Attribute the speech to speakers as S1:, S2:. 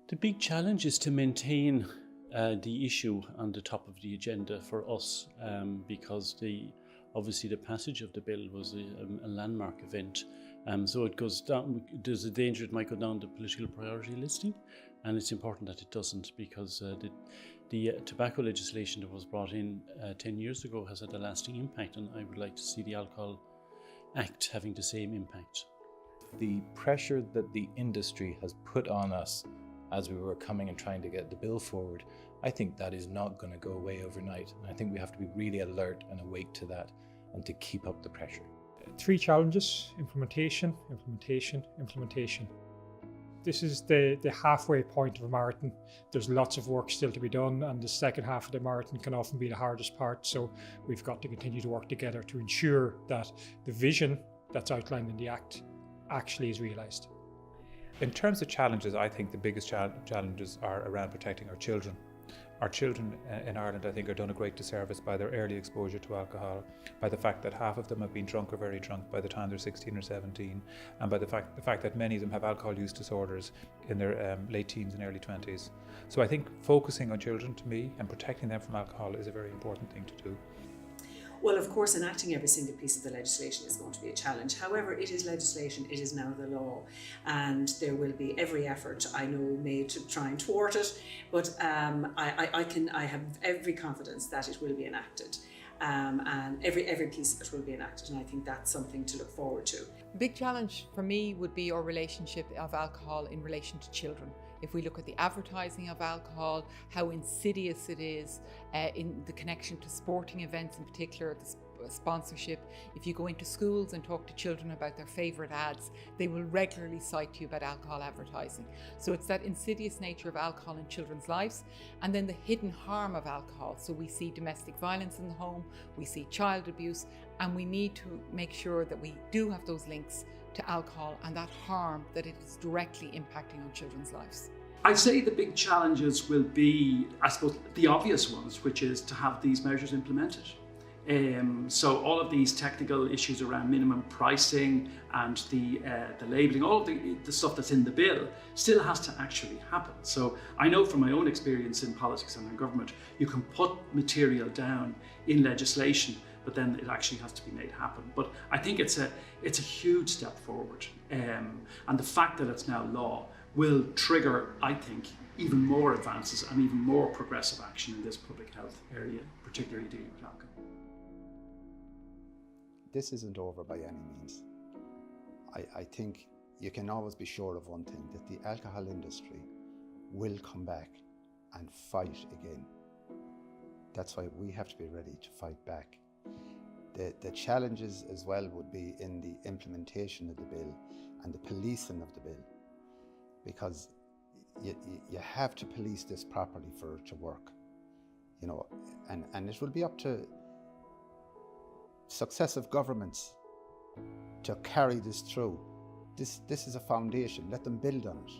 S1: The big challenge is to maintain the issue on the top of the agenda for us, because obviously the passage of the bill was a landmark event. So it goes down. There's a danger it might go down the political priority listing, and it's important that it doesn't, because the tobacco legislation that was brought in 10 years ago has had a lasting impact, and I would like to see the Alcohol Act having the same impact.
S2: The pressure that the industry has put on us as we were coming and trying to get the bill forward, I think that is not going to go away overnight. And I think we have to be really alert and awake to that and to keep up the pressure.
S3: 3 challenges: implementation. This is the halfway point of a marathon. There's lots of work still to be done, and the second half of the marathon can often be the hardest part. So we've got to continue to work together to ensure that the vision that's outlined in the Act actually is realised.
S4: In terms of challenges, I think the biggest challenges are around protecting our children. Our children in Ireland, I think, are done a great disservice by their early exposure to alcohol, by the fact that half of them have been drunk or very drunk by the time they're 16 or 17, and by the fact that many of them have alcohol use disorders in their late teens and early 20s. So I think focusing on children, to me, and protecting them from alcohol is a very important thing to do.
S5: Well, of course, enacting every single piece of the legislation is going to be a challenge. However, it is legislation, it is now the law, and there will be every effort, I know, made to try and thwart it, but I have every confidence that it will be enacted, and every piece of it will be enacted, and I think that's something to look forward to.
S6: The big challenge for me would be our relationship of alcohol in relation to children. If we look at the advertising of alcohol, how insidious it is in the connection to sporting events, in particular the sponsorship. If you go into schools and talk to children about their favourite ads, they will regularly cite to you about alcohol advertising. So it's that insidious nature of alcohol in children's lives, and then the hidden harm of alcohol. So we see domestic violence in the home, we see child abuse, and we need to make sure that we do have those links to alcohol and that harm that it is directly impacting on children's lives.
S7: I'd say the big challenges will be, I suppose, the obvious ones, which is to have these measures implemented. So all of these technical issues around minimum pricing and the labelling, all of the stuff that's in the bill still has to actually happen. So I know from my own experience in politics and in government, you can put material down in legislation, but then it actually has to be made happen. But I think it's a huge step forward. And the fact that it's now law will trigger, I think, even more advances and even more progressive action in this public health area, particularly dealing with alcohol.
S8: This isn't over by any means. I think you can always be sure of one thing, that the alcohol industry will come back and fight again. That's why we have to be ready to fight back. The challenges as well would be in the implementation of the bill and the policing of the bill, because you have to police this properly for it to work, you know, and it will be up to successive governments to carry this through. This is a foundation, let them build on it.